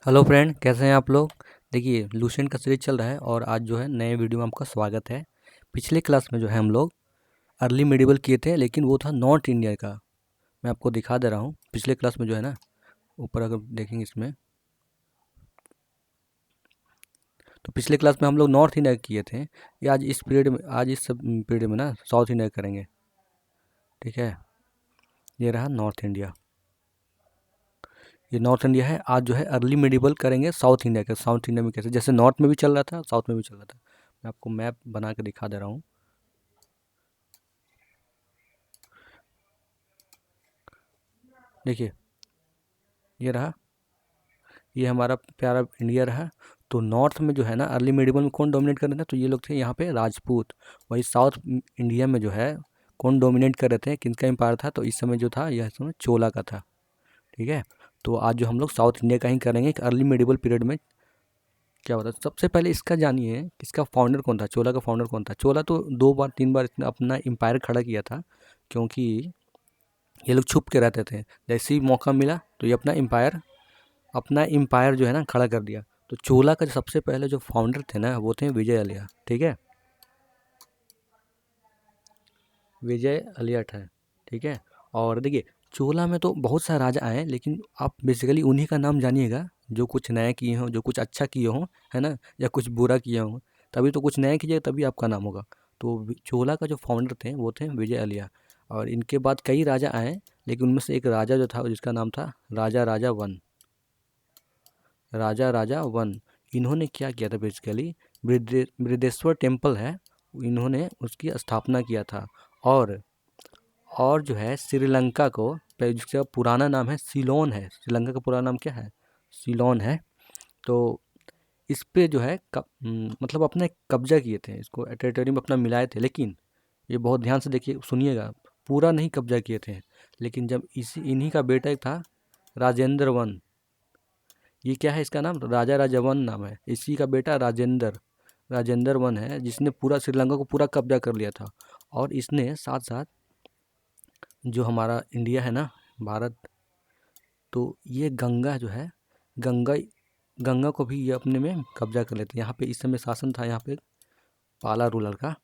Hello friend, कैसे हैं आप लोग। देखिए, लूसेंट का सीरीज चल रहा है और आज जो है नए वीडियो में आपका स्वागत है। पिछले क्लास में जो है हम लोग अर्ली मिडिवल किए थे, लेकिन वो था नॉर्थ इंडिया का। मैं आपको दिखा दे रहा हूँ। पिछले क्लास में जो है ना, ऊपर अगर देखेंगे इसमें, तो पिछले क्लास में हम लोग नॉर्थ इंडिया किए थे। ये आज इस सब पीरियड में ना साउथ इंडिया करेंगे। ठीक है, ये रहा नॉर्थ इंडिया। ये नॉर्थ इंडिया है। आज जो है अर्ली मिडिवल करेंगे साउथ इंडिया का। साउथ इंडिया में कैसे, जैसे नॉर्थ में भी चल रहा था, साउथ में भी चल रहा था। मैं आपको मैप बना के दिखा दे रहा हूँ। देखिए, ये रहा, ये हमारा प्यारा इंडिया रहा। तो नॉर्थ में जो है ना अर्ली मिडिवल में कौन डोमिनेट कर रहे थे, तो ये लोग थे यहाँ पे राजपूत। वही साउथ इंडिया में जो है कौन डोमिनेट कर रहे थे, किनका एम्पायर था, तो इस समय जो था यह समय चोला का था। ठीक है, तो आज जो हम लोग साउथ इंडिया का ही करेंगे कि अर्ली मिडिवल पीरियड में क्या होता है। सबसे पहले इसका जानिए, इसका फाउंडर कौन था, चोला का फाउंडर कौन था। चोला तो दो बार तीन बार इसने अपना एम्पायर खड़ा किया था, क्योंकि ये लोग छुप के रहते थे। जैसे ही मौका मिला तो ये अपना एम्पायर जो है ना खड़ा कर दिया। तो चोला का जो सबसे पहले जो फाउंडर थे ना, वो थे विजय अलिया। ठीक है, विजय अलिया है। ठीक है, और देखिए, चोला में तो बहुत सारे राजा आए, लेकिन आप बेसिकली उन्हीं का नाम जानिएगा जो कुछ नया किए हों, जो कुछ अच्छा किए हों, है ना, या कुछ बुरा किए हों। तभी तो कुछ नया कीजिएगा, तभी आपका नाम होगा। तो चोला का जो फाउंडर थे वो थे विजय अलिया। और इनके बाद कई राजा आए, लेकिन उनमें से एक राजा जो था जिसका नाम था राजा राजा वन। राजा राजा वन, इन्होंने क्या किया था बेसिकली, बृहदेश्वर टेम्पल है, इन्होंने उसकी स्थापना किया था। और और जो है श्रीलंका को, जिसका पुराना नाम है सिलोन है, श्रीलंका का पुराना नाम क्या है, सिलोन है। तो इस पे जो है मतलब अपना एक कब्जा किए थे, इसको टेरिटरी में अपना मिलाए थे। लेकिन ये बहुत ध्यान से देखिए, सुनिएगा, पूरा नहीं कब्जा किए थे। लेकिन जब इन्हीं का बेटा एक था राजेंद्र वन, ये क्या है इसका नाम, राजा राजावन नाम है, इसी का बेटा राजेंद्र राजेंद्र वन है, जिसने पूरा श्रीलंका को पूरा कब्जा कर लिया था। और इसने साथ साथ जो हमारा इंडिया है ना, भारत, तो ये गंगा जो है, गंगा गंगा को भी ये अपने में कब्जा कर लेते हैं। यहाँ पे इस समय शासन था यहाँ पे पाला रूलर का।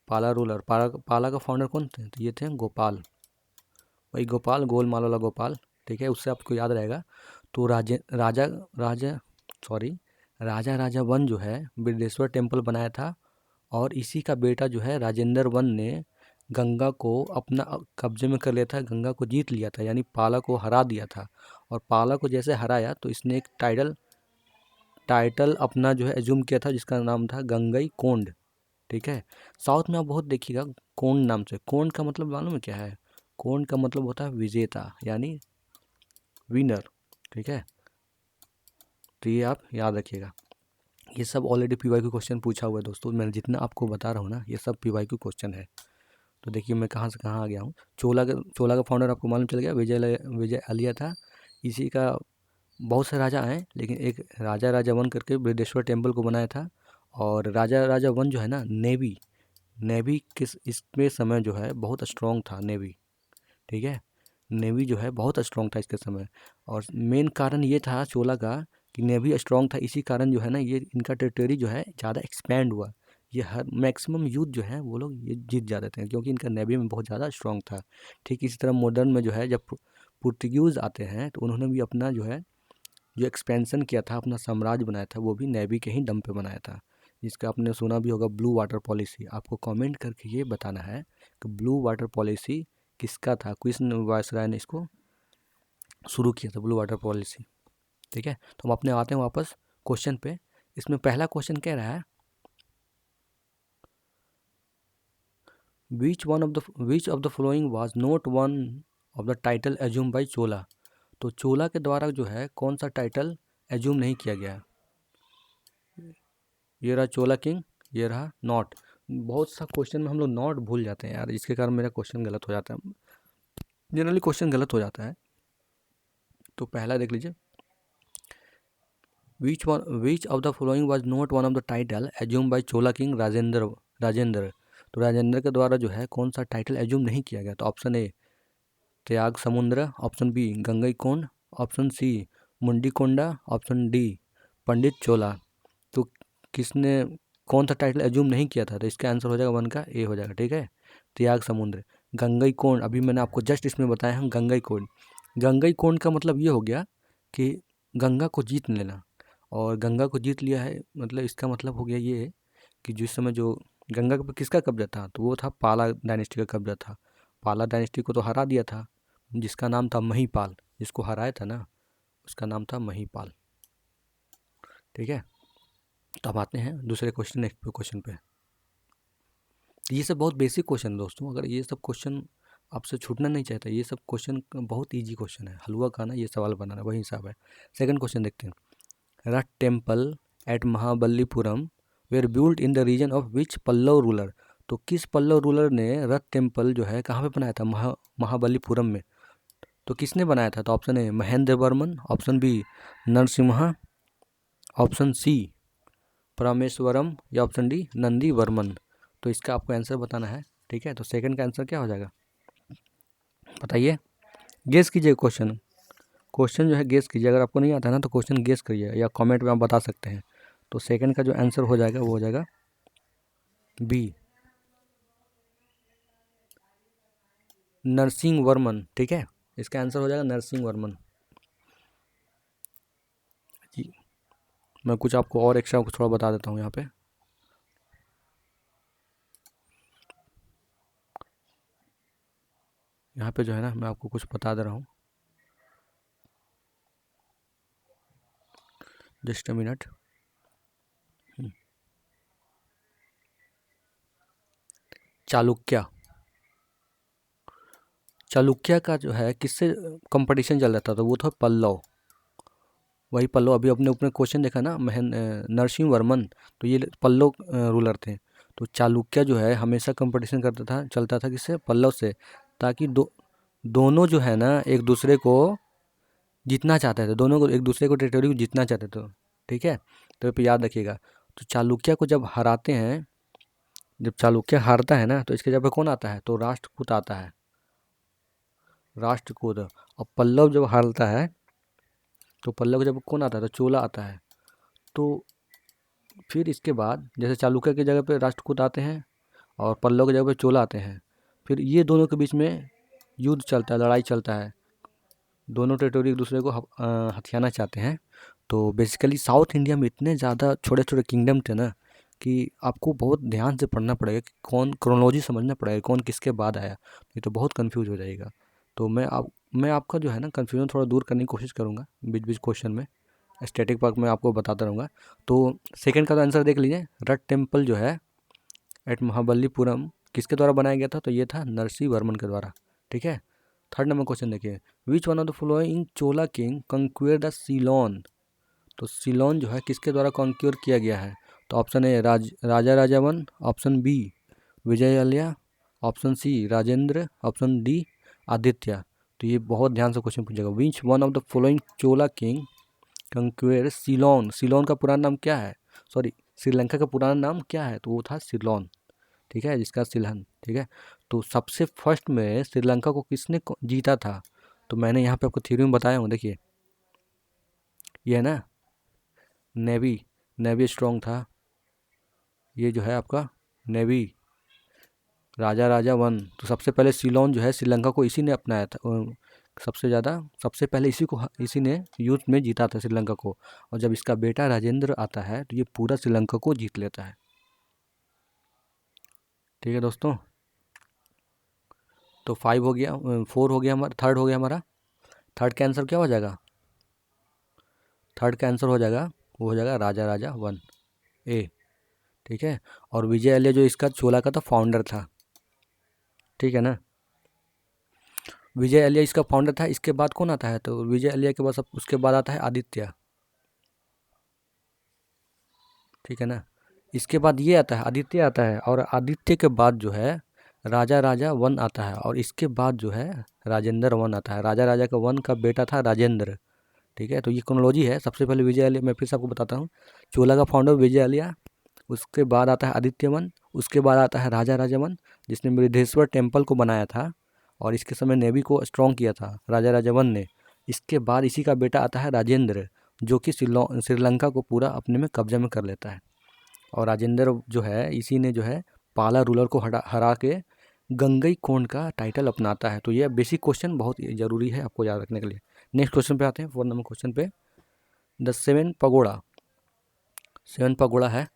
पाला का फाउंडर कौन थे, तो ये थे गोपाल। वही गोपाल, गोलमाल वाला गोपाल। ठीक है, उससे आपको याद रहेगा। तो राजा राजा सॉरी राजा राजा वन जो है बिरदेश्वर टेम्पल बनाया था। और इसी का बेटा जो है राजेंद्र वन ने गंगा को अपना कब्जे में कर लिया था, गंगा को जीत लिया था, यानी पाला को हरा दिया था। और पाला को जैसे हराया तो इसने एक टाइटल टाइटल अपना जो है एज्यूम किया था, जिसका नाम था गंगई कोंड। ठीक है, साउथ में आप बहुत देखिएगा कोंड नाम से। कोंड का मतलब मालूम है क्या है, कोंड का मतलब होता है विजेता, यानी विनर। ठीक है, तो ये आप याद रखिएगा। ये सब ऑलरेडी पीवाई क्यू क्वेश्चन पूछा हुआ है दोस्तों, मैं जितना आपको बता रहा हूँ ना, ये सब पीवाई क्यू क्वेश्चन है। तो देखिए मैं कहाँ से कहाँ आ गया हूँ। चोला का फाउंडर आपको मालूम चल गया, विजय अलिया था। इसी का बहुत से राजा आए, लेकिन एक राजा राजा वन करके बृहदेश्वर टेम्पल को बनाया था। और राजा राजा वन जो है ना, नेवी नेवी किस इसमें समय जो है बहुत स्ट्रॉन्ग था नेवी। ठीक है, नेवी जो है बहुत स्ट्रॉन्ग था इसके समय। और मेन कारण ये था चोला का कि नेवी स्ट्रॉन्ग था, इसी कारण जो है ना ये इनका टेरिटरी जो है ज़्यादा एक्सपैंड हुआ। ये हर मैक्सिमम यूथ जो है वो लोग ये जीत जाते थे, क्योंकि इनका नेवी में बहुत ज़्यादा स्ट्रॉन्ग था। ठीक इसी तरह मॉडर्न में जो है जब पुर्तगीज़ आते हैं, तो उन्होंने भी अपना जो है जो एक्सपेंसन किया था, अपना साम्राज्य बनाया था, वो भी नेवी के ही दम पे बनाया था। जिसका आपने सुना भी होगा, ब्लू वाटर पॉलिसी। आपको कमेंट करके ये बताना है कि ब्लू वाटर पॉलिसी किसका था, किस वायसराय ने इसको शुरू किया था, ब्लू वाटर पॉलिसी। ठीक है, तो हम अपने आते हैं वापस क्वेश्चन पे। इसमें पहला क्वेश्चन कह रहा है, which of the following was not one of the title assume by Chola. तो चोला के द्वारा जो है कौन सा टाइटल एज्यूम नहीं किया गया। ये रहा चोला किंग, ये रहा नॉट। बहुत सा क्वेश्चन में हम लोग नॉट भूल जाते हैं यार, इसके कारण मेरा क्वेश्चन गलत हो जाता है, जनरली क्वेश्चन गलत हो जाता है। तो पहला देख लीजिए, which of the following was not one of the title assume by Chola king Rajendra. तो राजेंद्र के द्वारा जो है कौन सा टाइटल एज्यूम नहीं किया गया। तो option A Tyaga Samudra, option B Gangaikonda, option C Mundikonda, option D Pandit Chola. तो किसने कौन सा टाइटल एज्यूम नहीं किया था, तो इसका आंसर हो जाएगा 1 का ए हो जाएगा, ठीक है। त्याग समुद्र। गंगईकोंड, अभी मैंने आपको जस्ट इसमें बताया है गंगईकोंड। गंगईकोंड का मतलब ये हो गया कि गंगा को जीत लेना, और गंगा को जीत लिया है मतलब इसका मतलब हो गया ये कि जिस समय जो गंगा पे किसका कब्जा था, तो वो था पाला डायनेस्टी का कब्जा था। पाला डायनेस्टी को तो हरा दिया था, जिसका नाम था महिपाल, जिसको हराया था ना उसका नाम था महिपाल, ठीक है। तो अब आते हैं दूसरे क्वेश्चन, नेक्स्ट क्वेश्चन पे। ये सब बहुत बेसिक क्वेश्चन दोस्तों, अगर ये सब क्वेश्चन आपसे छूटना नहीं चाहता, ये सब क्वेश्चन बहुत इजी क्वेश्चन है, हलवा खाना ये सवाल बनाना वही हिसाब है। सेकंड क्वेश्चन देखते हैं। Rath temple at Mahabalipuram were built in the region of which Pallava ruler. तो किस पल्लव रूलर ने रथ टेम्पल जो है कहाँ पे बनाया था, महाबलीपुरम में। तो किसने बनाया था, तो option A Mahendra Varman, option B Narasimha, option C Parameswaram, या ऑप्शन डी नंदी वर्मन। तो इसका आपको आंसर बताना है, ठीक है। तो सेकंड का आंसर क्या हो जाएगा बताइए, गेस कीजिए। क्वेश्चन जो है गेस कीजिए, अगर आपको नहीं आता है ना तो क्वेश्चन गेस करिए या कमेंट में आप बता सकते हैं। तो सेकंड का जो आंसर हो जाएगा वो हो जाएगा बी नरसिंह वर्मन, ठीक है। इसका आंसर हो जाएगा नरसिंह वर्मन जी। मैं कुछ आपको और एक्स्ट्रा कुछ थोड़ा बता देता हूँ यहाँ पे। यहाँ पे जो है ना मैं आपको कुछ बता दे रहा हूँ, just a minute. Chalukya, Chalukya का जो है किससे कंपटीशन चल रहा था, तो वो था पल्लव, वही पल्लव। अभी अपने ऊपर क्वेश्चन देखा ना नरसिंह वर्मन, तो ये पल्लव रूलर थे। तो चालुक्य जो है हमेशा कंपटीशन करता था, चलता था किससे, पल्लव से, ताकि दोनों जो है ना एक दूसरे को जीतना चाहते थे, दोनों को एक दूसरे को टेरिटरी को जीतना चाहते थे, ठीक है। तो ये याद रखिएगा। तो चालुक्य को जब हराते हैं, जब चालुक्य हारता है ना तो इसके जगह पे कौन आता है, तो राष्ट्रकूट आता है, राष्ट्रकूट। और पल्लव जब हारता है तो पल्लव जब कौन आता है, तो चोला आता है। तो फिर इसके बाद जैसे चालुक्य की जगह पे राष्ट्रकूट आते हैं और पल्लव की जगह पे चोला आते हैं, फिर ये दोनों के बीच में युद्ध चलता है, लड़ाई चलता है, दोनों टेरिटोरी एक दूसरे को हथियाना चाहते हैं। तो बेसिकली साउथ इंडिया में इतने ज़्यादा छोटे छोटे किंगडम थे ना कि आपको बहुत ध्यान से पढ़ना पड़ेगा कि कौन क्रोनोलॉजी समझना पड़ेगा, कौन किसके बाद आया, नहीं तो बहुत कंफ्यूज हो जाएगा। तो मैं आपका जो है ना कन्फ्यूजन थोड़ा दूर करने की कोशिश करूँगा बीच बीच क्वेश्चन में, स्टैटिक पार्क में आपको बताता रहूँगा। तो सेकंड का तो आंसर देख लीजिए, रथ टेम्पल जो है एट महाबलीपुरम किसके द्वारा बनाया गया था, तो ये था नरसिंह वर्मन के द्वारा, ठीक है। थर्ड नंबर क्वेश्चन देखिए, which one of the following Chola king conquer the Ceylon. तो सीलोन जो है किसके द्वारा कॉन्क्योर किया गया है, तो option A Raja Rajavan, option B Vijayalaya, option C Rajendra, option D Aditya. तो ये बहुत ध्यान से क्वेश्चन पूछेगा, which one of the following Chola king conquer Ceylon. Ceylon का पुराना नाम क्या है, सॉरी श्रीलंका का पुराना नाम क्या है, तो वो था सिलोन, ठीक है, जिसका सिलहन, ठीक है। तो सबसे फर्स्ट में श्रीलंका को किसने जीता था, तो मैंने यहाँ पे आपको थ्योरी में बताया हूँ, देखिए ये है ना नेवी, नेवी स्ट्रॉन्ग था, ये जो है आपका नेवी राजा राजा वन। तो सबसे पहले सिलोन जो है श्रीलंका को इसी ने अपनाया था, सबसे ज़्यादा सबसे पहले इसी ने युद्ध में जीता था श्रीलंका को। और जब इसका बेटा राजेंद्र आता है तो ये पूरा श्रीलंका को जीत लेता है, ठीक है दोस्तों। तो 5 हो गया, 4 हो गया हमारा, थर्ड हो गया हमारा। थर्ड का आंसर क्या हो जाएगा, थर्ड का आंसर हो जाएगा वो हो जाएगा राजा राजा वन ए, ठीक है। और विजय अलिया जो इसका चोला का था फाउंडर था, ठीक है ना। विजय अलिया इसका फाउंडर था, इसके बाद कौन आता है, तो विजय अलिया के बाद सब उसके बाद आता है आदित्य, ठीक है ना। इसके बाद ये आता है आदित्य आता है, और आदित्य के बाद जो है राजा राजा वन आता है, और इसके बाद जो है राजेंद्र वन आता है। राजा राजा का वन का बेटा था राजेंद्र, ठीक है। तो ये क्रोनोलॉजी है, सबसे पहले विजय अलिया, मैं फिर से आपको बताता हूँ, चोला का फाउंडर विजय अलिया, उसके बाद आता है आदित्य वन, उसके बाद आता है राजा राजा वन जिसने बृहदेश्वर टेम्पल को बनाया था और इसके समय नेवी को स्ट्रॉन्ग किया था राजा राजा वन ने। इसके बाद इसी का बेटा आता है राजेंद्र, जो कि श्रीलंका को पूरा अपने में कब्जा में कर लेता है। और राजेंद्र जो है इसी ने जो है पाला रूलर को हरा के गंगईकोंड का टाइटल अपनाता है। तो ये बेसिक क्वेश्चन बहुत ज़रूरी है आपको याद रखने के लिए। नेक्स्ट क्वेश्चन पे आते हैं, 4 नंबर क्वेश्चन पे। द सेवन पगोड़ा है,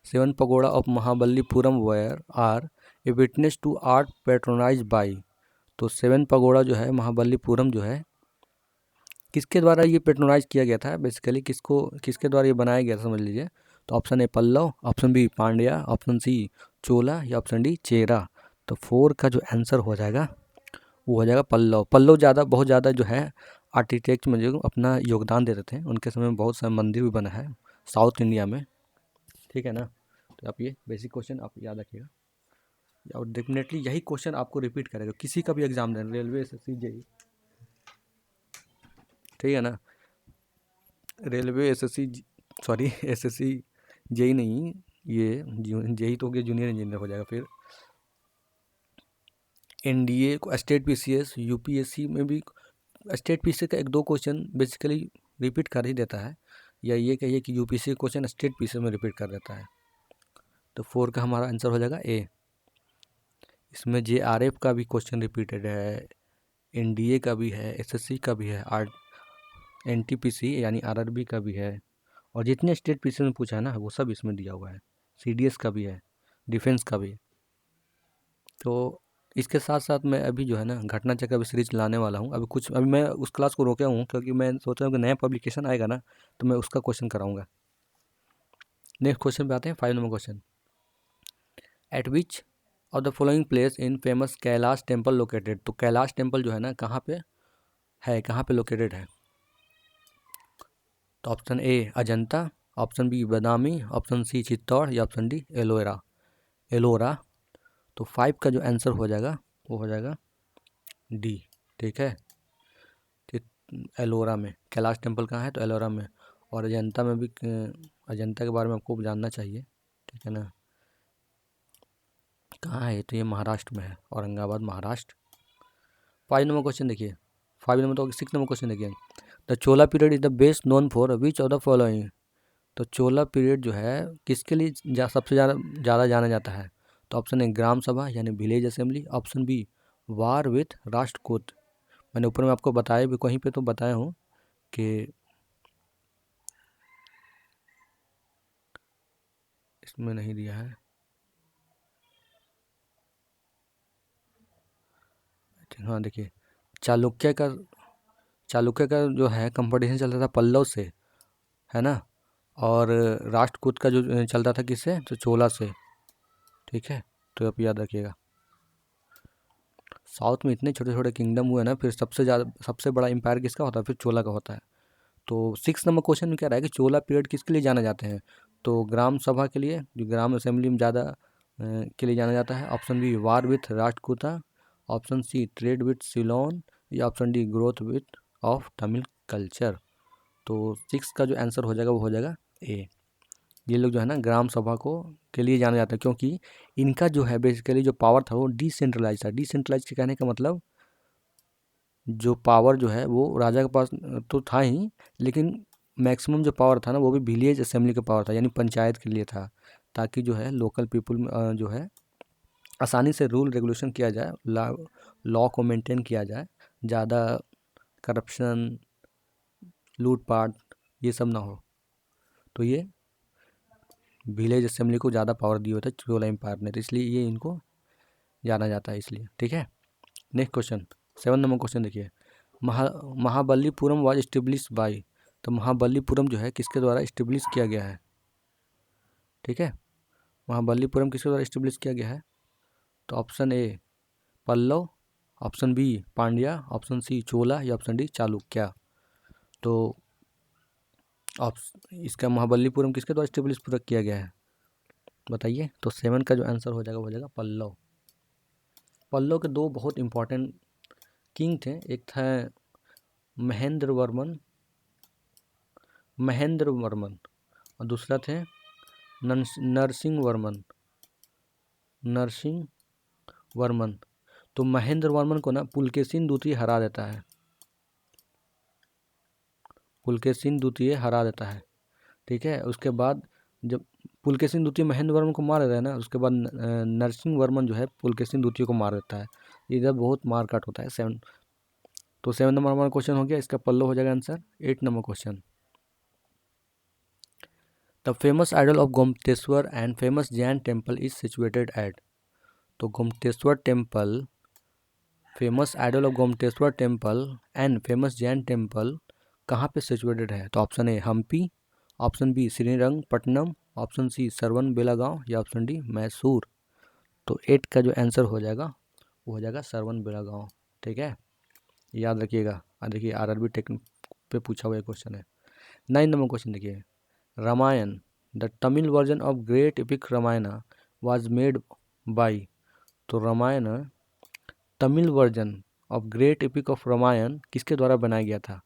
seven pagoda of Mahabalipuram where are a witness to art patronize by. तो सेवन पगोड़ा जो है महाबलीपुरम जो है किसके द्वारा ये पेट्रोनाइज किया गया था, बेसिकली किसके द्वारा ये बनाया गया था समझ लीजिए। तो option A Pallava, option B Pandya, option C Chola या ऑप्शन डी चेरा। तो 4 का जो आंसर हो जाएगा वो हो जाएगा पल्लव। पल्लव बहुत ज़्यादा जो है आर्किटेक्ट में जो अपना योगदान देते थे, उनके समय में बहुत सारे मंदिर भी बना है साउथ इंडिया में, ठीक है ना। तो आप ये बेसिक क्वेश्चन आप याद रखिएगा, और डेफिनेटली यही क्वेश्चन आपको रिपीट करेगा किसी का भी एग्जाम दें, रेलवे एसएससी जेई, ठीक है ना। Railway SSC, sorry SSC JE नहीं, ये जेई तो हो गया, जूनियर इंजीनियर हो जाएगा। फिर एनडीए को, स्टेट पीसीएस, यूपीएससी में भी स्टेट पीसीएस का 1-2 क्वेश्चन बेसिकली रिपीट कर ही देता है, या ये कहिए कि यूपीएससी क्वेश्चन स्टेट पीसीएस में रिपीट कर देता है। तो 4 का हमारा आंसर हो जाएगा ए। इसमें जेआरएफ का भी क्वेश्चन रिपीटेड है, एनडीए का भी है, एसएससी का भी है, एनटीपीसी यानी आरआरबी का भी है, और जितने स्टेट पीसीएस में पूछा है ना वो सब इसमें दिया हुआ है, सीडीएस का भी है, डिफेंस का भी। तो इसके साथ साथ मैं अभी जो है ना घटना चक्र भी सीरीज लाने वाला हूँ। अभी मैं उस क्लास को रोका हूँ क्योंकि मैं सोच रहा हूँ कि नया पब्लिकेशन आएगा ना तो मैं उसका क्वेश्चन कराऊंगा। नेक्स्ट क्वेश्चन पे आते हैं, 5 number question. Eight which of the following place in famous Kailash temple located. तो कैलाश टेम्पल जो है ना कहाँ पे है, कहाँ पे लोकेटेड है। तो option A Ajanta, option B Badami, option C Chittor या ऑप्शन डी एलोरा। तो 5 का जो आंसर हो जाएगा वो हो जाएगा डी, ठीक है। एलोरा में कैलाश टेम्पल कहाँ है, तो एलोरा में। और अजंता में भी, अजंता के बारे में आपको जानना चाहिए, ठीक है ना। कहाँ है, तो ये महाराष्ट्र में है, औरंगाबाद महाराष्ट्र। 5 नंबर क्वेश्चन देखिए, 5 नंबर तो 6 नंबर क्वेश्चन देखिए। The Chola period is the best known for which of the following. तो चोला पीरियड जो है किसके लिए सबसे ज़्यादा जाना जाता है। तो ऑप्शन ए ग्राम सभा यानी village assembly, option B war with Rashtrakuta. मैंने ऊपर में आपको बताया भी, कहीं पे तो बताया हूँ कि इसमें नहीं दिया है, हाँ देखिए, चालुक्य का चालुक्य का जो है कंपटीशन चल रहा था पल्लव से, है ना। और राष्ट्रकूट का जो चल रहा था किससे, तो चोला से, ठीक है। तो आप याद रखिएगा, साउथ में इतने छोटे छोटे किंगडम हुए ना, फिर सबसे बड़ा एम्पायर किसका होता है, फिर चोला का होता है। तो 6 नंबर क्वेश्चन में क्या रहा है कि चोला पीरियड किसके लिए जाने जाते हैं। तो ग्राम सभा के लिए, जो ग्राम असेंबली में ज़्यादा के लिए जाना जाता है। Option B war with Rashtrakuta, option C trade with Ceylon, या option D growth with of Tamil culture. तो 6 का जो आंसर हो जाएगा वो हो जाएगा ए। ये लोग जो है ना ग्राम सभा को के लिए जाना जाता है, क्योंकि इनका जो है बेसिकली जो पावर था वो डिसेंट्रलाइज था। डिसेंट्रलाइज के कहने का मतलब जो पावर जो है वो राजा के पास तो था ही, लेकिन मैक्सिमम जो पावर था ना वो भी विलेज असेंबली का पावर था, यानी पंचायत के लिए था, ताकि जो है लोकल पीपल जो है आसानी से रूल रेगुलेशन किया जाए, लॉ को मेंटेन किया जाए, ज़्यादा करप्शन लूटपाट ये सब ना हो। तो ये विलेज असेंबली को ज़्यादा पावर दिया होता है चोला एम्पायर ने, तो इसलिए ये इनको जाना जाता है इसलिए, ठीक है। नेक्स्ट क्वेश्चन, 7 नंबर क्वेश्चन देखिए। Mahabalipuram was establish by. तो महाबलीपुरम जो है किसके द्वारा इस्टेब्लिश किया गया है, ठीक है। महाबलीपुरम किसके द्वारा इस्टेब्लिश किया गया है। तो option A Pallava, option B Pandya, option C Chola या ऑप्शन डी चालुक्य। तो इसका महाबलीपुरम किसके द्वारा इस्टेब्लिश पूरा किया गया है बताइए। तो 7 का जो आंसर हो जाएगा वो हो जाएगा पल्लव। पल्लव के 2 बहुत इंपॉर्टेंट किंग थे, एक था महेंद्र वर्मन और दूसरा थे नरसिंह वर्मन। तो महेंद्र वर्मन को ना पुलकेशिन द्वितीय हरा देता है, पुलकेशिन द्वितीय हरा देता है, ठीक है। उसके बाद जब पुलकेशिन द्वितीय महेंद्र वर्मन को मार देता है ना, उसके बाद नरसिंह वर्मन जो है पुलकेशिन द्वितीय को मार देता है। इधर बहुत मार काट होता है। 7 तो 7 नंबर हमारा क्वेश्चन हो गया, इसका पल्लो हो जाएगा answer. 8 number question, the famous idol of Gomateshwara and famous Jain temple is situated at. तो Gomateshwara temple, famous idol of Gomateshwara temple and famous Jain temple कहाँ पे सिचुएटेड है? तो option A Hampi, option B Srirangapatna, option C Shravana Belagola या ऑप्शन डी मैसूर। तो 8 का जो आंसर हो जाएगा वो हो जाएगा सरवन बेलागांव, ठीक है, याद रखिएगा। देखिए आरआरबी टेक पे पूछा हुआ क्वेश्चन है। 9 नंबर क्वेश्चन देखिए, Ramayana the Tamil version of great epic Ramayana was made by. तो Ramayana Tamil version of great epic of Ramayana किसके द्वारा बनाया गया था?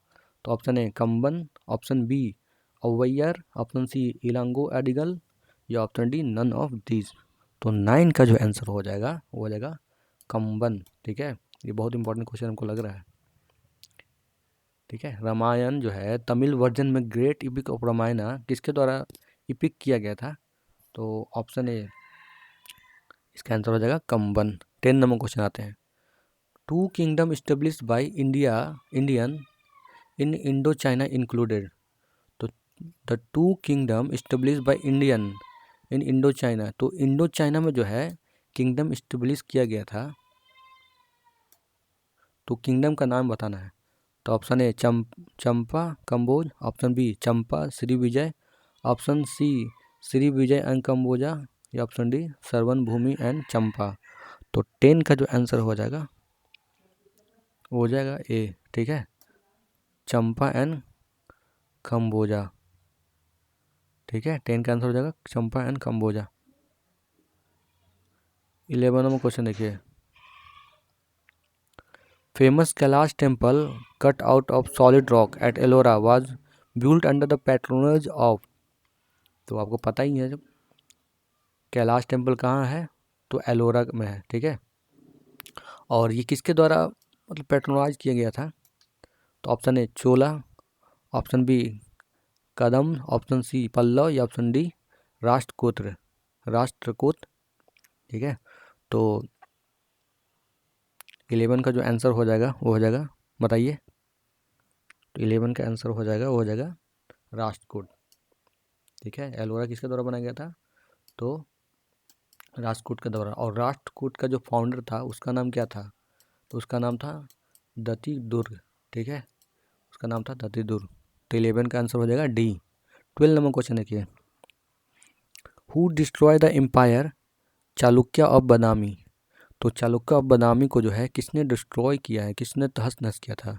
तो option A Kamban, option B Avvaiyar, option C Ilango Adigal या option D none of these. तो 9 का जो आंसर हो जाएगा वो हो जाएगा कंबन, ठीक है। ये बहुत इंपॉर्टेंट क्वेश्चन हमको लग रहा है, ठीक है। रामायण जो है तमिल वर्जन में ग्रेट इपिक ऑफ रामायण किसके द्वारा इपिक किया गया था? तो ऑप्शन ए इसका आंसर हो जाएगा कंबन। 10 नंबर क्वेश्चन आते हैं, 2 kingdom established by Indian in Indochina included. तो the 2 kingdom established by Indian in Indochina, तो इंडो चाइना में जो है किंगडम इस्टेब्लिश किया गया था, तो किंगडम का नाम बताना है। तो option A Champa Kamboj, option B Champa Sri Vijaya, option C Sri Vijaya and Kamboja या option D Suvarna Bhumi and Champa. तो 10 का जो आंसर हो जाएगा वो हो जाएगा ए, ठीक है, चंपा एंड कंबोजा, ठीक है। 10 का आंसर हो जाएगा Champa and Kamboja. 11 number question देखिए, famous Kailash temple cut out of solid rock at Ellora was built under the patronage of. तो आपको पता ही है जब कैलाश टेम्पल कहाँ है, तो एलोरा में है, ठीक है। और ये किसके द्वारा मतलब पैट्रोनाइज किया गया था? तो option A Chola, option B Kadam, option C Pallava या ऑप्शन डी राष्ट्रकूट, ठीक है। तो 11 का जो आंसर हो जाएगा वो हो जाएगा, बताइए। तो 11 का आंसर हो जाएगा वो हो जाएगा राष्ट्रकूट, ठीक है। एलोरा किसके द्वारा बनाया गया था? तो राष्ट्रकूट के द्वारा। और राष्ट्रकूट का जो फाउंडर था उसका नाम क्या था? तो उसका नाम था दत्ती दुर्ग, ठीक है, उसका नाम था दत्ती दुर्ग। तो 11 का आंसर हो जाएगा डी। 12 नंबर क्वेश्चन देखिए, who destroy the empire Chalukya of Badami. तो चालुक्य ऑफ बादामी को जो है किसने डिस्ट्रॉय किया है, किसने तहस नहस किया था?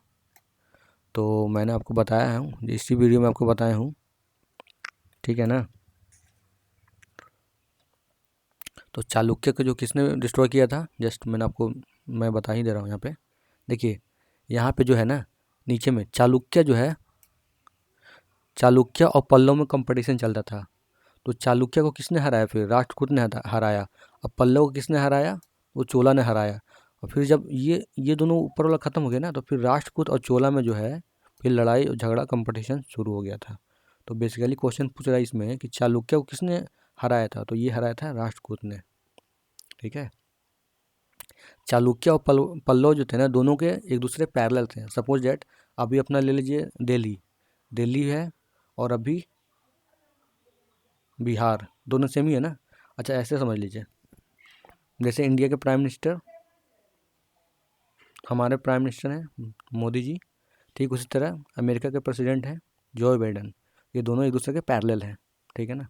तो मैंने आपको बताया हूँ, इसी वीडियो में आपको बताया हूँ, ठीक है ना। तो चालुक्य को जो किसने डिस्ट्रॉय किया था, जस्ट मैं बता ही दे रहा हूँ यहाँ पे। देखिए यहाँ पे जो है ना नीचे में चालुक्य जो है, चालुक्य और पल्लव में कंपटीशन चलता था। तो चालुक्य को किसने हराया? फिर राष्ट्रकूट ने हराया। और पल्लव को किसने हराया? वो चोला ने हराया। और फिर जब ये दोनों ऊपर वाला ख़त्म हो गया ना, तो फिर राष्ट्रकूट और चोला में जो है फिर लड़ाई और झगड़ा कंपटीशन शुरू हो गया था। तो बेसिकली क्वेश्चन पूछ रहा है इसमें कि चालुक्य को किसने हराया था? तो ये हराया था राष्ट्रकूट ने, ठीक है। चालुक्य और पल्लव जो थे ना दोनों के एक दूसरे पैरेलल थे। सपोज डेट अभी अपना ले लीजिए दिल्ली है और अभी बिहार, दोनों सेम ही है ना। अच्छा ऐसे समझ लीजिए, जैसे इंडिया के प्राइम मिनिस्टर हमारे प्राइम मिनिस्टर हैं मोदी जी, ठीक उसी तरह अमेरिका के प्रेसिडेंट हैं जो बाइडेन, ये दोनों एक दूसरे के पैरेलल हैं, ठीक है ना।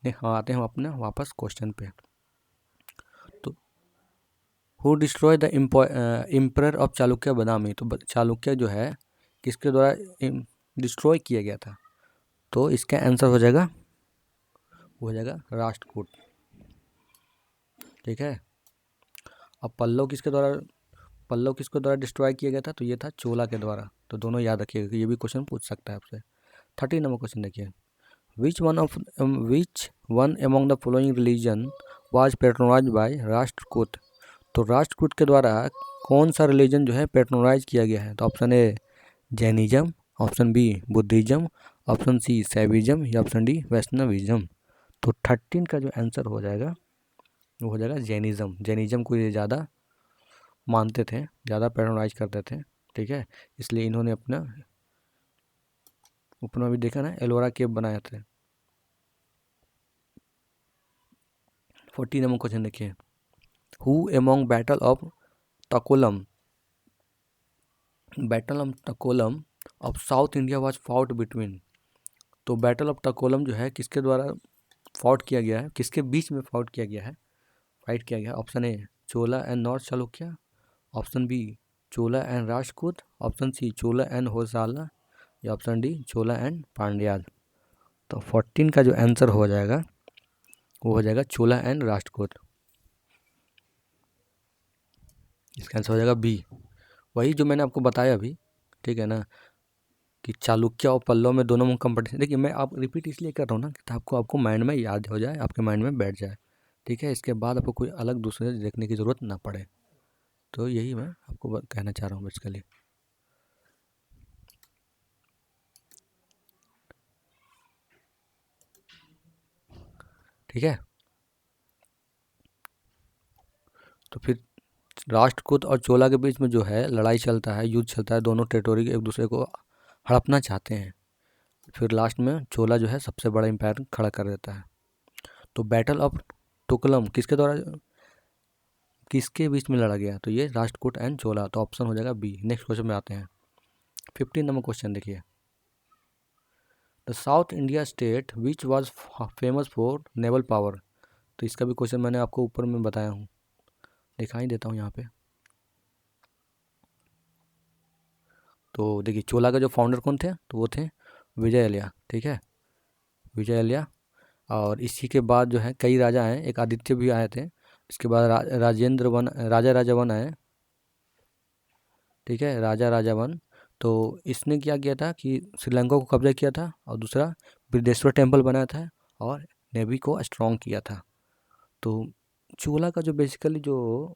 हाँ आते हैं हम अपने वापस क्वेश्चन पे। तो who destroy the emperor of Chalukya Badami. तो चालुक्य जो है किसके द्वारा डिस्ट्रॉय किया गया था? तो इसका आंसर हो जाएगा राष्ट्रकूट, ठीक है। अब पल्लव किसके द्वारा डिस्ट्रॉय किया गया था? तो ये था चोला के द्वारा। तो दोनों याद रखिएगा, ये भी क्वेश्चन पूछ सकता है आपसे। 30 नंबर क्वेश्चन देखिए, which one among the following religion was patronize by Rashtrakuta. तो राष्ट्रकूट के द्वारा कौन सा रिलीजन जो है पैट्रोनाइज किया गया है? तो option A Jainism, option B Buddhism, option C Shaivism या ऑप्शन डी वैष्णविज्म। तो 13 का जो आंसर हो जाएगा वो हो जाएगा जैनिज्म। जैनिज्म को ये ज़्यादा मानते थे, ज़्यादा पैट्रोनाइज करते थे, ठीक है, इसलिए इन्होंने अपना अपना भी देखा ना एलोरा केव बनाया था। 40 नंबर क्वेश्चन देखिए, who among battle of Takkolam of south India was fought between. तो बैटल ऑफ तकोलम जो है किसके द्वारा फाउट किया गया है, किसके बीच में फाउट किया गया है, फाइट किया गया? Option A Chola and north Chalukya, option B Chola and Rajput, option C Chola and Hoysala या option D Chola and Pandyal. तो 14 का जो आंसर हो जाएगा वो हो जाएगा चोला एंड राजपूत। इसका आंसर हो जाएगा बी, वही जो मैंने आपको बताया अभी, ठीक है ना, कि चालुक्य और पल्लव में दोनों में कंपटीशन। देखिए मैं आप रिपीट इसलिए कर रहा हूँ ना कि आपको माइंड में याद हो जाए, आपके माइंड में बैठ जाए, ठीक है, इसके बाद आपको कोई अलग दूसरे देखने की ज़रूरत ना पड़े। तो यही मैं आपको कहना चाह रहा हूँ बेसिकली। ठीक है, तो फिर राष्ट्रकूट और चोला के बीच में जो है लड़ाई चलता है, युद्ध चलता है, दोनों टेरिटोरी एक दूसरे को हड़पना चाहते हैं। फिर लास्ट में चोला जो है सबसे बड़ा एम्पायर खड़ा कर देता है। तो बैटल ऑफ टुकलम किसके बीच में लड़ा गया? तो ये राष्ट्रकूट एंड चोला। तो ऑप्शन हो जाएगा बी। नेक्स्ट क्वेश्चन में आते हैं, 15 नंबर क्वेश्चन देखिए, the south India state which was famous for naval power. तो इसका भी क्वेश्चन मैंने आपको ऊपर में बताया हूँ, दिखाई देता हूँ यहाँ पे। तो देखिए चोला का जो फाउंडर कौन थे? तो वो थे विजय अलिया, ठीक है, विजय अलिया। और इसी के बाद जो है कई राजा आए, एक आदित्य भी आए थे, इसके बाद राजा वन आए, ठीक है, राजा वन। तो इसने क्या किया था कि श्रीलंका को कब्जा किया था, और दूसरा बृहदेश्वर टेम्पल बनाया था और नेवी को स्ट्रॉन्ग किया था। तो चोला का जो बेसिकली जो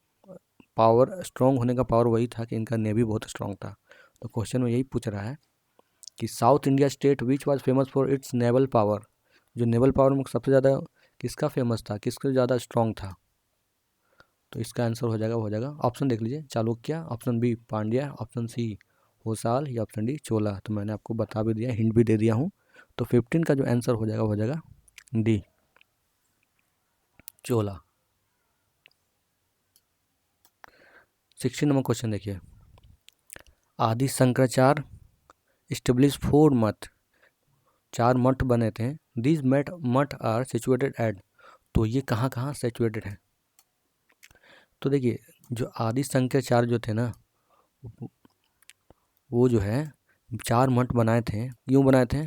पावर, स्ट्रॉन्ग होने का पावर वही था कि इनका नेवी बहुत स्ट्रॉन्ग था। तो क्वेश्चन में यही पूछ रहा है कि south India state which was famous for its naval power, जो नेवल पावर में सबसे ज़्यादा किसका फेमस था, किसका ज़्यादा स्ट्रॉन्ग था? तो इसका आंसर हो जाएगा ऑप्शन देख लीजिए, Chalukya, option B Pandya, option C Hoysala या ऑप्शन डी चोला। तो मैंने आपको बता भी दिया, हिंट भी दे दिया हूँ। तो 15 का जो आंसर हो जाएगा डी चोला। 16 नंबर क्वेश्चन देखिए, आदि शंकराचार्य इस्टेब्लिश 4 मठ, 4 मठ बने थे, दीज मठ आर सिचुएटेड एट। तो ये कहाँ कहाँ सिचुएटेड है? तो देखिए जो आदि शंकराचार्य जो थे ना, वो जो है 4 मठ बनाए थे। क्यों बनाए थे?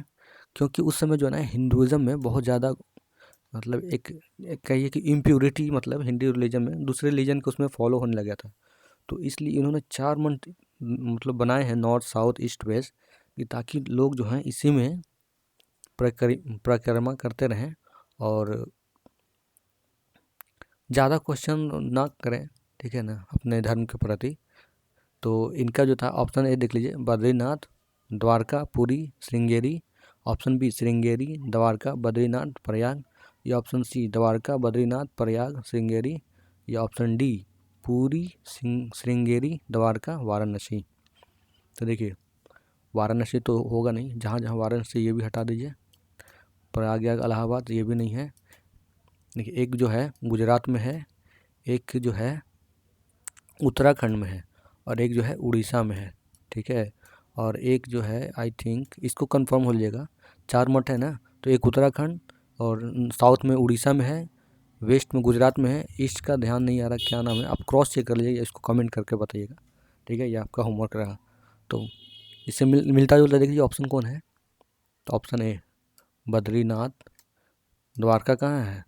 क्योंकि उस समय जो है ना हिंदुज़म में बहुत ज़्यादा, मतलब एक कहिए कि इम्प्योरिटी, मतलब हिंदू रिलीजन में दूसरे रिलीजन को उसमें फॉलो होने लगा था। तो इसलिए इन्होंने 4 मठ मतलब बनाए हैं, नॉर्थ साउथ ईस्ट वेस्ट, कि ताकि लोग जो हैं इसी में परिक्रमा करते रहें और ज़्यादा क्वेश्चन ना करें, ठीक है ना, अपने धर्म के प्रति। तो इनका जो था ऑप्शन ए देख लीजिए, बद्रीनाथ, द्वारका, पुरी, श्रृंगेरी, ऑप्शन बी श्रृंगेरी, द्वारका, बद्रीनाथ, प्रयाग या ऑप्शन सी द्वारका, बद्रीनाथ, प्रयाग, श्रृंगेरी या ऑप्शन डी पुरी, श्रृंगेरी, द्वारका, वाराणसी। तो देखिए वाराणसी तो होगा नहीं, जहाँ जहाँ वाराणसी ये भी हटा दीजिए, प्रयागराज, इलाहाबाद ये भी नहीं है। देखिए एक जो है गुजरात में है, एक जो है उत्तराखंड में है, और एक जो है उड़ीसा में है, ठीक है, और एक जो है आई थिंक, इसको कंफर्म हो लीजिएगा, 4 मठ है ना, तो एक उत्तराखंड और साउथ में उड़ीसा में है, वेस्ट में गुजरात में है, ईस्ट का ध्यान नहीं आ रहा क्या नाम है, आप क्रॉस चेक कर लीजिएगा, इसको कमेंट करके बताइएगा, ठीक है, ये आपका होमवर्क रहा। तो इससे मिलता जुलता देखिए ऑप्शन कौन है? तो ऑप्शन ए बद्रीनाथ। द्वारका कहाँ है?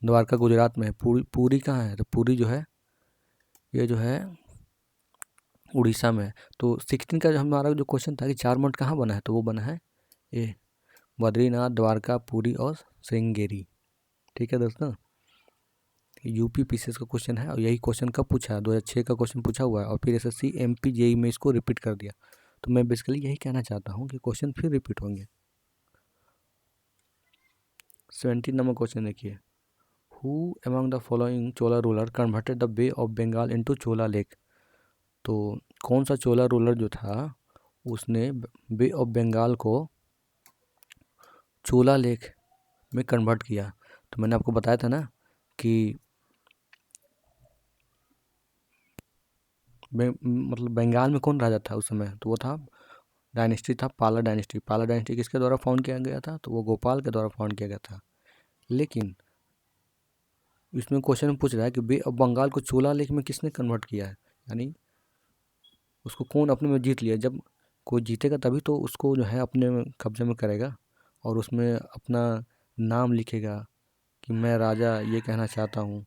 द्वारका गुजरात में है। पूरी कहाँ है? तो पूरी जो है ये जो है उड़ीसा में है। तो 16 का जो हमारा जो क्वेश्चन था कि 4 मठ कहाँ बना है, तो वो बना है ए बद्रीनाथ, द्वारका, पुरी और श्रृंगेरी, ठीक है दोस्तों। यूपी पीसीएस का क्वेश्चन है और यही क्वेश्चन कब पूछा है? 2006 का क्वेश्चन पूछा हुआ है और फिर एसएससी एमपी जेई में इसको रिपीट कर दिया। तो मैं बेसिकली यही कहना चाहता हूँ कि क्वेश्चन फिर रिपीट होंगे। 17 नंबर क्वेश्चन देखिए, who among the following Chola ruler converted the bay of Bengal into Chola lake. तो कौन सा चोला रूलर जो था उसने बे ऑफ बंगाल को चोला लेक में कन्वर्ट किया। तो मैंने आपको बताया था ना कि मतलब बंगाल में कौन राजा था उस समय, तो वो था डायनेस्टी था पाला डायनेस्टी। पाला डायनेस्टी किसके द्वारा फाउंड किया गया था, तो वो गोपाल के द्वारा फाउंड किया गया था। लेकिन इसमें क्वेश्चन पूछ रहा है कि बे ऑफ बंगाल को चोला लेक में किसने कन्वर्ट किया है, यानी उसको कौन अपने में जीत लिया। जब कोई जीतेगा तभी तो उसको जो है अपने कब्जे में करेगा और उसमें अपना नाम लिखेगा कि मैं राजा ये कहना चाहता हूँ।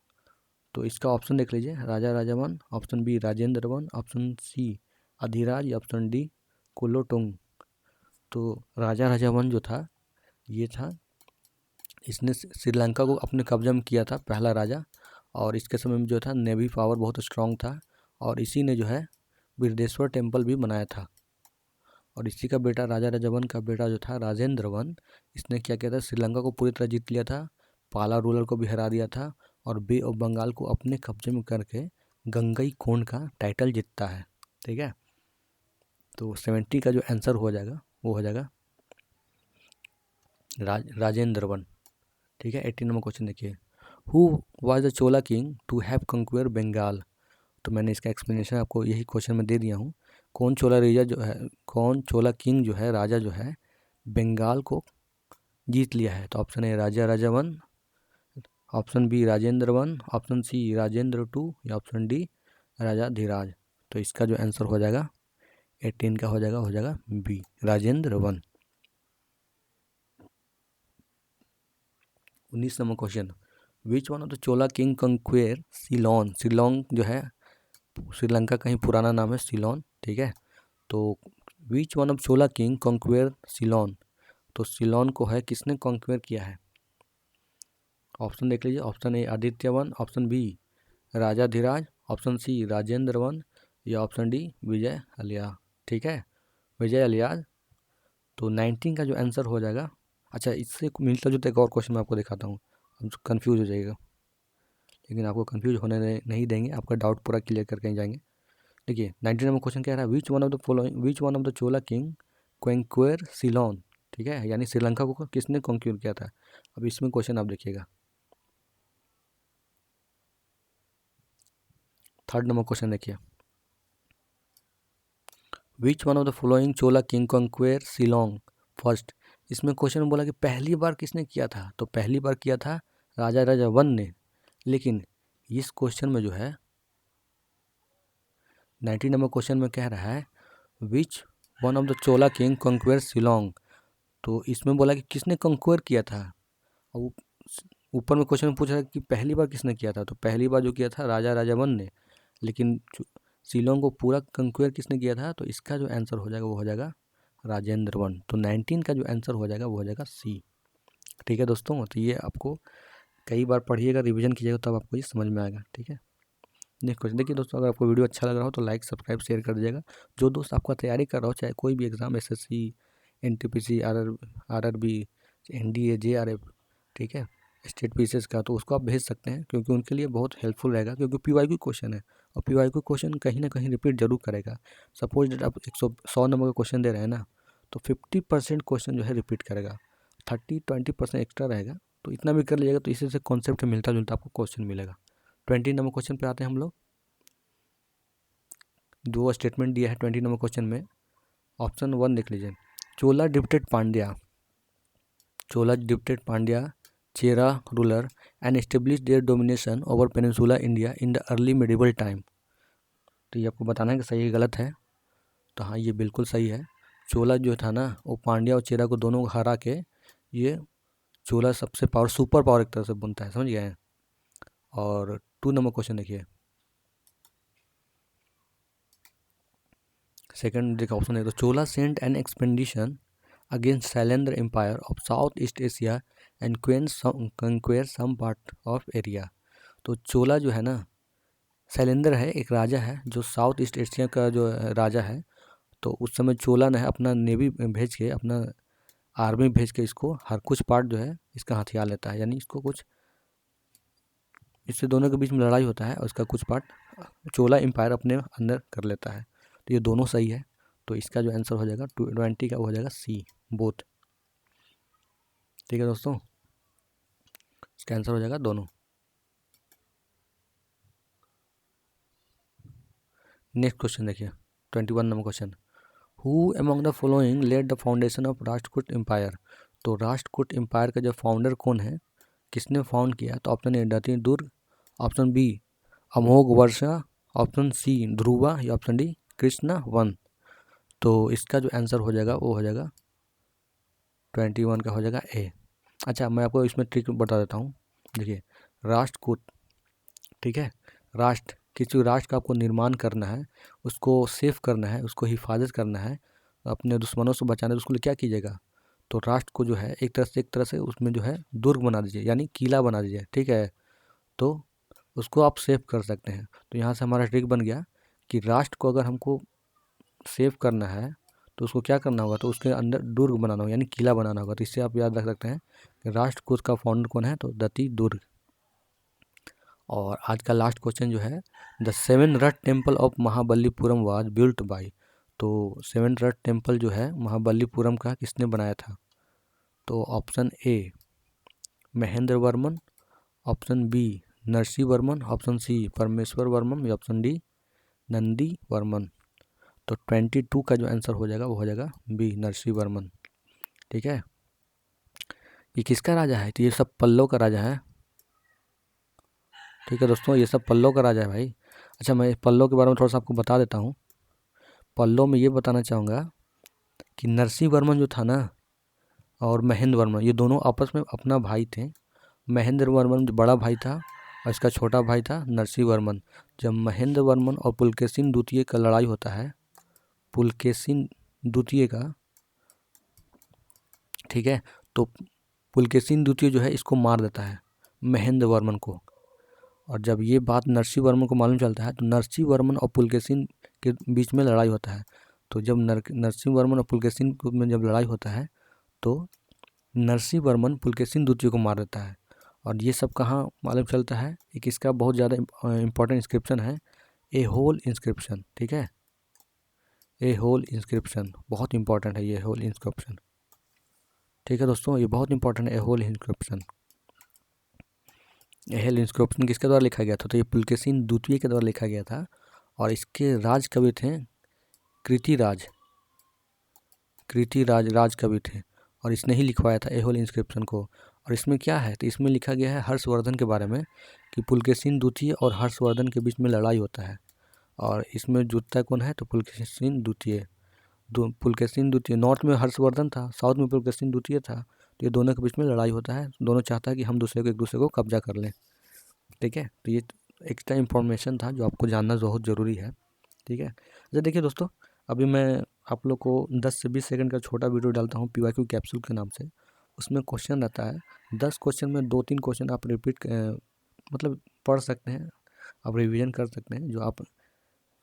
तो इसका ऑप्शन देख लीजिए, Raja Rajavan, option B Rajendra one, option C Adhiraj या ऑप्शन डी कुलोटुंग। तो राजा राजावन जो था ये था, इसने श्रीलंका को अपने कब्जे में किया था, पहला राजा। और इसके समय में जो था नेवी पावर बहुत स्ट्रांग था और इसी ने जो है बिरदेश्वर टेम्पल भी बनाया था। और इसी का बेटा राजा राजावन का बेटा जो था राजेंद्र वन, इसने क्या किया था, श्रीलंका को पूरी तरह जीत लिया था, पाला रूलर को भी हरा दिया था और बे ऑफ बंगाल को अपने कब्जे में करके गंगई कोंड का टाइटल जीतता है। ठीक है, तो 70 का जो आंसर हो जाएगा वो हो जाएगा राजेंद्र वन। ठीक है, 18 नंबर क्वेश्चन देखिए, who was the Chola king to have conquer Bengal. तो मैंने इसका एक्सप्लेनेशन आपको यही क्वेश्चन में दे दिया हूँ। कौन चोला किंग जो है, राजा जो है बंगाल को जीत लिया है। तो option A Raja Raja one, option B Rajendra one, option C Rajendra two या ऑप्शन डी राजा धीराज। तो इसका जो आंसर हो जाएगा 18 का हो जाएगा B Rajendra one. 19 number question, which one of the Chola king conquer Ceylon. Ceylon जो है श्रीलंका का ही पुराना नाम है सिलोन। ठीक है, तो which one of Chola king conquer Ceylon. तो सिलोन को है किसने कंक्वेयर किया है, ऑप्शन देख लीजिए, option A Aditya one, option B Raja Dhiraj, option C Rajendra one या ऑप्शन डी विजय अलियाज। ठीक है, विजय अलियाज। तो 19 का जो आंसर हो जाएगा, अच्छा इससे मिलता जुलता एक और क्वेश्चन मैं आपको दिखाता हूँ, अब कंफ्यूज हो जाएगा, लेकिन आपको कंफ्यूज होने नहीं देंगे, आपका डाउट पूरा क्लियर करके जाएंगे। देखिए 19 नंबर क्वेश्चन क्या रहा है, which one of the Chola king conquer Ceylon. ठीक है, यानी श्रीलंका को किसने कंक्वेयर किया था। अब इसमें क्वेश्चन आप देखिएगा, 3rd नंबर क्वेश्चन देखिए, which one of the following Chola king conquer Ceylon first. इसमें क्वेश्चन में बोला कि पहली बार किसने किया था, तो पहली बार किया था राजा राजा वन ने। लेकिन इस क्वेश्चन में जो है 19 नंबर क्वेश्चन में कह रहा है which one of the Chola king conquer Ceylon. तो इसमें बोला कि किसने कंक्वेयर किया था, और ऊपर में क्वेश्चन में पूछ रहा है कि पहली बार किसने किया था। तो पहली बार जो किया था राजा राजा वन ने, लेकिन शिलोंग को पूरा कंक्वेयर किसने किया था। तो इसका जो आंसर हो जाएगा वो हो जाएगा राजेंद्र वन। तो 19 का जो आंसर हो जाएगा वो हो जाएगा सी। ठीक है दोस्तों, तो ये आपको कई बार पढ़िएगा, रिवीजन कीजिएगा, तब आपको ये समझ में आएगा। ठीक है, नेक्स्ट क्वेश्चन देखिए दोस्तों, अगर आपको वीडियो अच्छा लग रहा हो तो लाइक सब्सक्राइब शेयर कर दीजिएगा। जो दोस्त आपका तैयारी कर रहा हो, चाहे कोई भी exam, SSC, NTPC, RRB, NDA, JRF, ठीक है, स्टेट पीसीएस का, तो उसको आप भेज सकते हैं, क्योंकि उनके लिए बहुत हेल्पफुल रहेगा, क्योंकि PYQ क्वेश्चन है और PYQ क्वेश्चन कहीं ना कहीं रिपीट जरूर करेगा। सपोज डेट आप 100 नंबर का क्वेश्चन दे रहे हैं ना, तो 50% क्वेश्चन जो है रिपीट करेगा, 30-20% एक्स्ट्रा रहेगा। तो इतना भी कर लीजिएगा, तो इसी से कॉन्सेप्ट मिलता जुलता आपको क्वेश्चन मिलेगा। 20 नंबर क्वेश्चन पे आते हैं हम लोग। दो स्टेटमेंट दिया है 20 नंबर क्वेश्चन में। ऑप्शन 1 देख लीजिए, Chola defeated Pandya Chera ruler and establish their domination over peninsula India in the early medieval time. तो ये आपको बताना है कि सही है गलत है। तो हाँ, ये बिल्कुल सही है। चोला जो था ना, वो पांड्या और चेरा को दोनों को हरा के ये चोला सबसे सुपर पावर एक तरह से बनता है, समझ गए हैं। और 2 नंबर क्वेश्चन देखिए, सेकंड देखिए ऑप्शन है, तो Chola sent an expedition against Shailendra empire of south east Asia and conquer some part of area. तो चोला जो है ना, शैलेंद्र है, एक राजा है जो साउथ ईस्ट एशिया का जो राजा है, तो उस समय चोला ने अपना नेवी भेज के, अपना आर्मी भेज के इसको हर कुछ पार्ट जो है इसका हथियार लेता है, यानी इसको कुछ, इससे दोनों के बीच में लड़ाई होता है और इसका कुछ पार्ट चोला एम्पायर अपने अंदर कर लेता है। तो ये दोनों सही है, तो इसका जो आंसर हो जाएगा 20 का वो हो जाएगा सी, बोथ। ठीक है दोस्तों, इसका आंसर हो जाएगा दोनों। नेक्स्ट क्वेश्चन देखिए, 21 number question, who among the following led the foundation of Rashtrakuta empire. तो राष्ट्रकूट एम्पायर का जो फाउंडर कौन है, किसने फाउंड किया? तो option A Dantidurga, option B Amoghavarsha, option C Dhruva, या ऑप्शन डी कृष्णा वन। तो इसका जो आंसर हो जाएगा वो हो जाएगा 21 का हो जाएगा ए। अच्छा, मैं आपको इसमें ट्रिक बता देता हूँ। देखिए, राष्ट्रकूट, ठीक है, राष्ट्र, किसी राष्ट्र का आपको निर्माण करना है, उसको सेफ करना है, उसको हिफाजत करना है, अपने दुश्मनों से बचाना है, तो उसके लिए क्या कीजिएगा? तो राष्ट्र को जो है एक तरह से उसमें जो है दुर्ग बना दीजिए, यानी किला बना दीजिए, ठीक है, तो उसको आप सेव कर सकते हैं। तो यहाँ से हमारा ट्रिक बन गया कि राष्ट्र को अगर हमको सेव करना है तो उसको क्या करना होगा, तो उसके अंदर दुर्ग बनाना होगा, यानी किला बनाना होगा। तो इससे आप याद रख सकते हैं कि राष्ट्र को उसका फाउंडर कौन है, तो दति दुर्ग। और आज का लास्ट क्वेश्चन जो है, the seven rath temple of Mahabalipuram was built by. तो सेवन रथ टेम्पल जो है महाबलीपुरम का किसने बनाया था? तो option A Mahendra Varman, option B Narasimha Varman, option C Parameshwar Varman, या ऑप्शन डी नंदी वर्मन। तो 22 का जो आंसर हो जाएगा वो हो जाएगा बी नरसिंह वर्मन। ठीक है, ये किसका राजा है? तो ये सब पल्लव का राजा है। ठीक है दोस्तों, ये सब पल्लव का राजा है भाई। अच्छा, मैं पल्लव के बारे में थोड़ा सा आपको बता देता हूँ। पल्लव में ये बताना चाहूँगा कि नरसिंह वर्मन जो था ना, और महेंद्र वर्मन, ये दोनों आपस में अपना भाई थे। महेंद्र वर्मन जो बड़ा भाई था और इसका छोटा भाई था नरसिंह वर्मन। जब महेंद्र वर्मन और पुलकेशिन द्वितीय का लड़ाई होता है, पुलकेशिन द्वितीय का, ठीक है, तो पुलकेशिन द्वितीय जो है इसको मार देता है महेंद्र वर्मन को। और जब ये बात नरसिंह वर्मन को मालूम चलता है तो नरसिंह वर्मन और पुलकेशिन के बीच में लड़ाई होता है। तो जब नरसिंह वर्मन और पुलकेशिन में जब लड़ाई होता है तो नरसिंह वर्मन पुलकेशिन द्वितीय को मार देता है। और ये सब कहाँ मालूम चलता है? एक इसका बहुत ज़्यादा इंपॉर्टेंट इंस्क्रिप्शन है, ए होल इंस्क्रिप्शन। ठीक है, ए होल इंस्क्रिप्शन बहुत इंपॉर्टेंट है, ये होल इंस्क्रिप्शन। ठीक है दोस्तों, ये बहुत इंपॉर्टेंट है, ए होल इंस्क्रिप्शन। ए होल इंस्क्रिप्शन किसके द्वारा लिखा गया था? तो ये पुलकेशिन द्वितीय के द्वारा लिखा गया था। और इसके राज कवि थे कृतिराज, कृतिराज राज कवि थे, और इसने ही लिखवाया था ए होल इंस्क्रिप्शन को। और इसमें क्या है, तो इसमें लिखा गया है हर्षवर्धन के बारे में, कि पुलकेशिन द्वितीय और हर्षवर्धन के बीच में लड़ाई होता है, और इसमें जीतता कौन है? तो पुलकेशिन द्वितीय। पुलकेशिन द्वितीय, नॉर्थ में हर्षवर्धन था, साउथ में पुलकेशिन द्वितीय था। तो ये दोनों के बीच में लड़ाई होता है, दोनों चाहता है कि हम दूसरे को, एक दूसरे को कब्जा कर लें। ठीक है, तो ये एक्स्ट्रा इन्फॉर्मेशन था जो आपको जानना बहुत ज़रूरी है। ठीक है, अच्छा देखिए दोस्तों, अभी मैं आप लोग को 10 से 20 सेकंड का छोटा वीडियो डालता हूँ PYQ कैप्सूल के नाम से। उसमें क्वेश्चन रहता है, 10 क्वेश्चन में 2-3 क्वेश्चन आप रिपीट मतलब पढ़ सकते हैं, आप रिवीजन कर सकते हैं। जो आप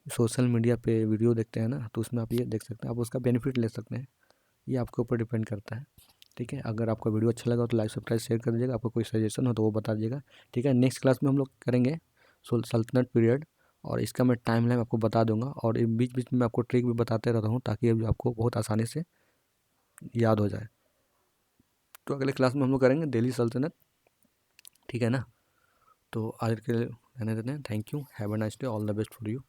सोशल मीडिया पे वीडियो देखते हैं ना, तो उसमें आप ये देख सकते हैं, आप उसका बेनिफिट ले सकते हैं। ये आपके ऊपर डिपेंड करता है। ठीक है, अगर आपका वीडियो अच्छा लगा तो लाइक सब्सक्राइब शेयर कर दीजिएगा। आपको कोई सजेशन हो तो वो बता दीजिएगा। ठीक है, नेक्स्ट क्लास में हम लोग करेंगे सल्तनत पीरियड, और इसका मैं टाइमलाइन आपको बता दूंगा, और बीच बीच में आपको ट्रिक भी बताते रहता हूँ ताकि अभी आपको बहुत आसानी से याद हो जाए। तो अगले क्लास में हम लोग करेंगे दिल्ली सल्तनत। ठीक है ना, तो आज के लिए रहने देते हैं। Thank you, have a nice day, all the best for you.